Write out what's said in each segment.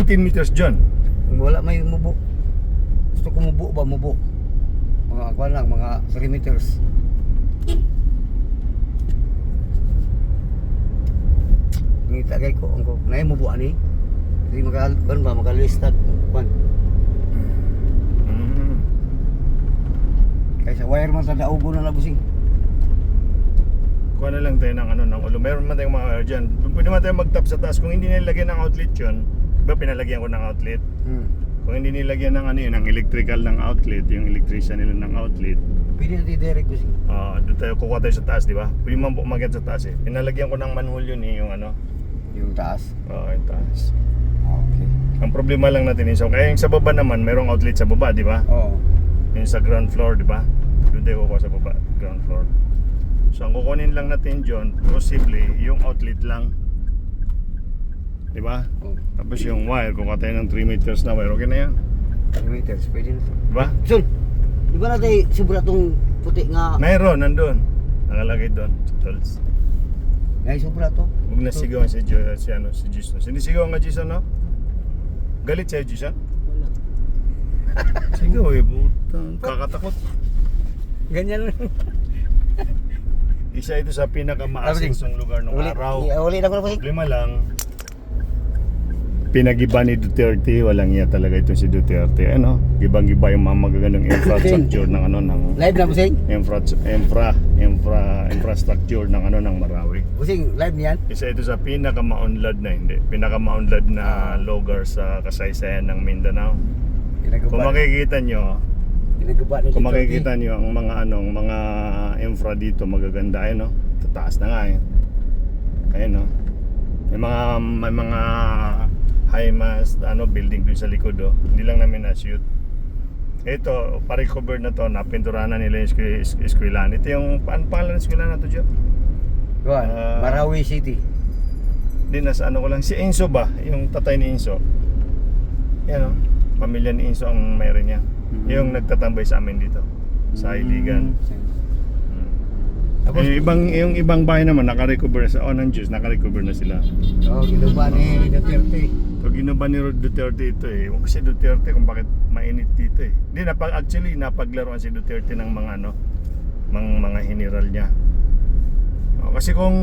17 meters dyan. Wala may mubo. Gusto ko mubo ba, mubo. Mga kwan lang, mga 3 meters. Ngita kay ko, ang ko. Nay mubo ani. Hindi kan ba makalistad kwan. Kaysa wire man sa daugo na labusing. Kuha na lang tayo ng ano ng ulo. Meron man tayong mga wire dyan. Pwede man tayo mag-tap sa taas. Kung hindi nilagyan ng outlet yun, diba pinalagyan ko ng outlet? Kung hindi nilagyan ng ano yun, ng electrical ng outlet, yung electrician nila ng outlet, Pwede natin direct busing. doon tayo, kukuha tayo sa taas, di ba? Pwede man po umakyat sa taas eh. Pinalagyan ko ng manhole yun eh, yung ano. Yung taas. Oo, yung taas. Okay. Ang problema lang natin is, kaya yung sa baba naman, merong outlet sa baba, di ba? Oo. Yung sa ground floor, di ba? Doon tayo kukuha sa baba, ground floor. So ang kukunin lang natin dyan, possibly, yung outlet lang. Di ba? Oh. Tapos yung wire, kukuha tayo ng 3 meters na wire, okay na yan. 3 meters, pwede na. Di ba? Sun, di ba natin sobra tong puti nga? Mayroon, nandun. Nakalagay doon, sa tools. May sobra to. Huwag na sigawan si Jason. Sinisigawan nga Jason, no? Galit sa'yo, Jason? Wala. Sigaw eh, butang. Kakatakot. Ganyan lang. Isa ito sa pinakamaasensong lugar ng araw. Uli na ko na po. Problema lang, pinag-iba ni Duterte, walang iya talaga ito si Duterte. Ano? Gibang-giba yung mga magagandang infrastructure ng ano ng Live na busing? infrastructure ng ano ng Marawi. Busing, live niyan? Isa ito sa pinaka-maunlad na pinaka-maunlad na lugar sa kasaysayan ng Mindanao. Kung makikita nyo, kung makikita nyo ang mga mga infra dito magaganda no. Tataas na nga eh. Ayun no. May mga high mast building dun sa likod Hindi lang namin na-shoot. Ito, pa-recover na to, napinturahan na nila yung eskwelahan. Ito yung, pangalan ng eskwelahan na to, Joe? Marawi City. Di, nasa ano ko lang, si Enzo ba? Yung tatay ni Enzo. Yan pamilya ni Enzo ang mayroon niya. Yung nagtatambay sa amin dito, sa Iligan. Yung ibang bahay naman naka-recover na sa ng Diyos, naka-recover na sila. Ginuba ni Duterte. Pag ginuba ni Duterte ito kasi Duterte kung bakit mainit dito Hindi actually napaglaruan si Duterte ng mga mga general niya. Kasi kung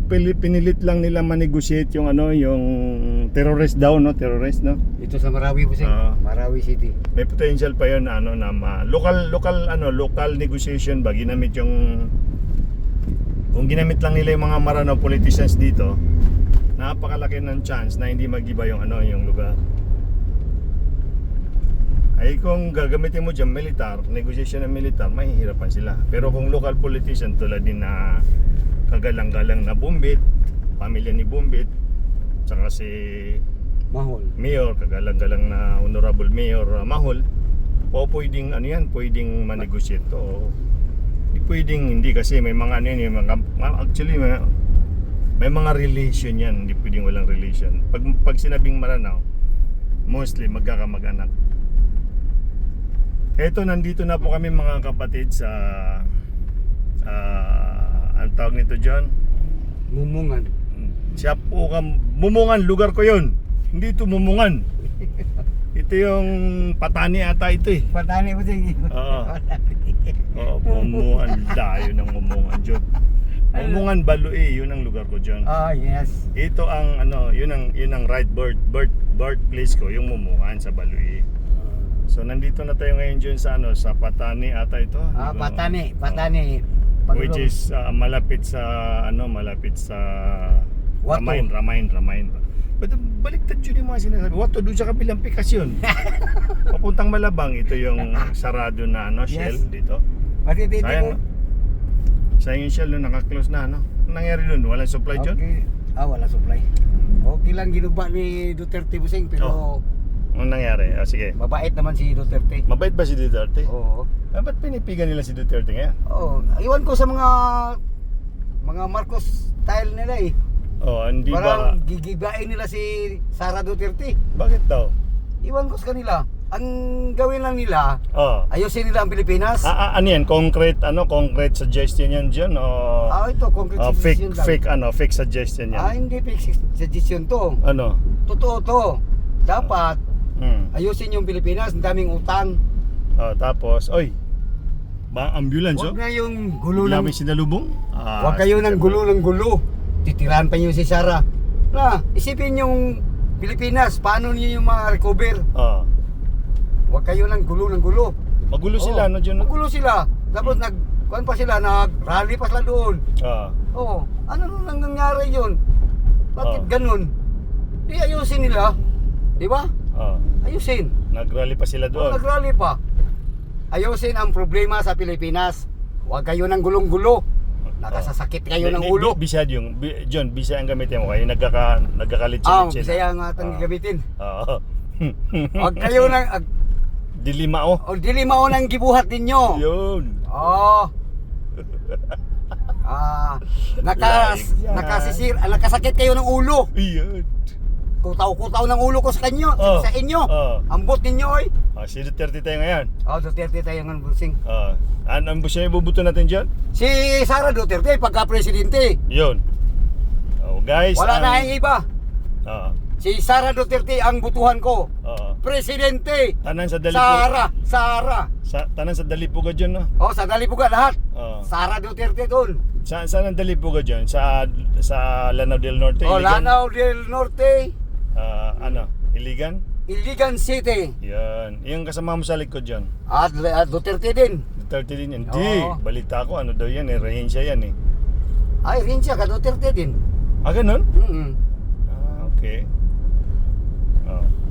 pinilit lang nila ma-negotiate yung yung terrorist daw terrorist Dito sa Marawi po Marawi City. May potential pa yun na local negotiation ba ginamit kung ginamit lang nila yung mga Maranao politicians dito, napakalaki ng chance na hindi mag-iba yung yung lugar. Ay kung gagamitin mo dyan militar, negotiation ng militar, mahihirapan sila. Pero kung local politician tulad din na kagalang-galang na Bumbit, pamilya ni Bumbit, tsaka si Mahol. Mayor, kagalang-galang na Honorable Mayor Mahol, pwedeng pwedeng ma-negotiate to. Pwedeng hindi kasi may mga actually may mga relation yan, hindi pwedeng walang relation. Pag sinabing Maranao, mostly magkakamag-anak. Eto, nandito na po kami mga kapatid sa ang tawag nito John? Mumungan. Siya po Mumungan, lugar ko yun. Hindi ito Mumungan. Ito yung Patani ata ito Patani po sige. Oo, Mumungan. Dayo ng Mumungan John. Mumungan Balue, yun ang lugar ko John. Yes. Ito ang yun ang right birthplace ko, yung Mumungan sa Balue. So nandito na tayo ngayon John sa sa Patani ata ito. Patani. Which is malapit sa Ramain. But baliktad yun yung mga sinasabi. Wato doon sa kabilang pikasyon. Papuntang Malabang, ito yung sarado na shell dito. Sayang yung shell naka-close na Anong nangyari doon? Walang supply dyan? Okay. Wala supply. Okay lang ginuba ni Duterte busing pero Anong nangyari? Sige. mabait naman si Duterte. Mabait ba si Duterte? Oo. Ba't pinipigan nila si Duterte ngayon? Iwan ko sa mga Marcos style nila Hindi Parang ba? gigibain nila si Sara Duterte. Bakit daw? Iwan ko sa kanila. ang gawin lang nila, Oh. ayusin nila ang Pilipinas. Ano yan? Concrete suggestion yan dyan? O Ito, concrete suggestion lang. fake suggestion yan? Hindi fake suggestion to. Ano? Totoo to. Dapat, Hmm. ayusin yung Pilipinas, ang daming utang. Tapos, ba ambulance Huwag na yung gulo Wala ng... may sinalubong? Huwag kayo ng gulo ng gulo. Titirahan pa niyo si Sara. Isipin yung Pilipinas, paano niyo yung recover? Huwag kayo ng gulo. Magulo sila, no, John? Magulo sila. Tapos kuwan pa sila, nag-rally pa sila doon. Ano nang nangyari yun? Bakit ganun? Di ayusin nila. Di ba? Ayusin. Nag-rally pa sila doon. Nag-rally pa. Ayusin ang problema sa Pilipinas. Huwag kayo ng gulong-gulo. Nakasasakit kayo ng ulo. Bisaya yung, John, Bisaya ang gamitin mo. Kayo nagkakalitsin. Bisaya nga itong gamitin. Oo. Huwag kayo ng... Dilimao. Dilimao ng gibuhat ninyo. Yun. Nakasakit kayo ng ulo. Iyan. Kutaw-kutaw ng ulo ko sa inyo. Ambot ninyo oy. Si Duterte tayo ngayon. Duterte tayo ng busing. Ang gusto niyo ibubuto natin dyan? Si Sara Duterte pagka-presidente. Yun. Guys. Wala na yung iba. Si Sara Duterte ang butuhan ko. Presidente. Tanan sa Dalipuga. Sara. Tanan sa Dalipuga dyan, no? Sa Dalipuga lahat. Sara Duterte doon. Saan ang Dalipuga dyan? Sa Lanao del Norte? Iligan? Lanao del Norte. Iligan? Iligan City. Yan. Yung kasama mo sa likod dyan. Duterte din. Duterte din yan. Hindi. Balita ko, ano daw yan eh. Rehensya yan eh. Rin siya, ka Duterte din. Ganun? Okay.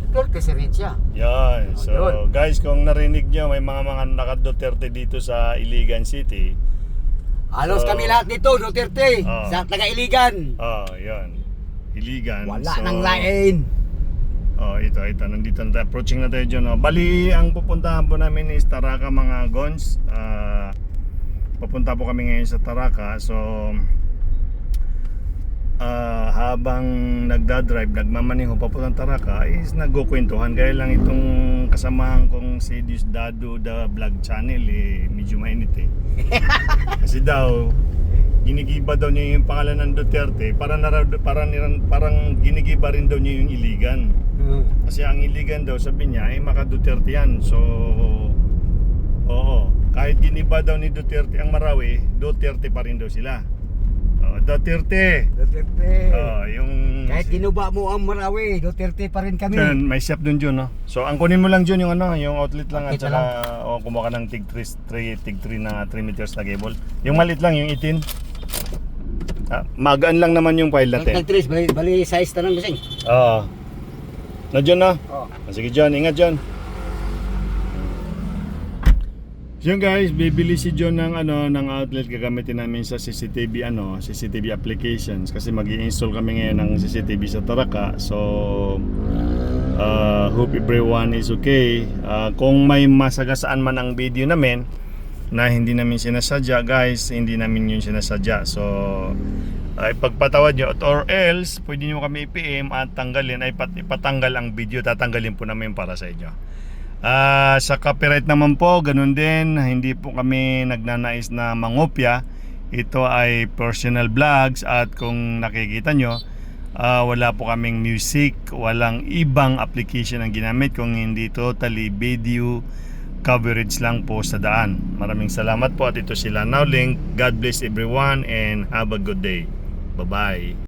Duterte si Richa. Yan. So, Yun. guys, kung narinig nyo, may mga naka-Duterte dito sa Iligan City. Halos kami lahat dito, Duterte. Sa taga-Iligan. Yan. Iligan. Wala nang lain. Ito. Nandito na tayo. Approaching na tayo dyan. Bali, ang pupuntahan po namin is Taraka, mga Gons. Papunta po kami ngayon sa Taraka. So, habang nagdadrive, nagmamaneho papuntang Taraka is nagkukwentuhan. Kaya lang itong kasamahan kong si Diosdado the Vlog Channel medyo mainit kasi daw ginigiba daw niya yung pangalan ng Duterte parang ginigiba rin daw niya yung Iligan. Kasi ang Iligan daw sabi niya ay maka Duterte yan. So kahit giniba daw ni Duterte ang Marawi, Duterte pa rin daw sila. Duterte. Yung Kahit ginuba mo ang Marawi, Duterte pa rin kami. may shop dun Jun, no? So ang kunin mo lang Jun yung yung outlet lang at Outlet saka kumuha ka ng tig 3 na 3 meters na cable. Yung maliit lang, yung 18. Magaan lang naman yung file natin. Nagtris, bali size tanang bising. Na Jun, no? Sige John, ingat John. Yun guys, bibili si John ng outlet, gagamitin namin sa CCTV CCTV applications kasi magi-install kami ngayon ng CCTV sa Taraka. So hope everyone is okay. Kung may masagasaan man ang video namin na hindi namin sinasadya, guys, hindi namin yun sinasadya. So ipagpatawad nyo, or else pwede nyo kami i-PM at tanggalin, ipatanggal ang video, tatanggalin po namin para sa inyo. Sa copyright naman po, ganun din, hindi po kami nagnanais na mangopya. Ito ay personal vlogs at kung nakikita nyo, wala po kaming music, walang ibang application ang ginamit, kung hindi totally video coverage lang po sa daan. Maraming salamat po at ito sila Now Link. God bless everyone and have a good day. Bye bye.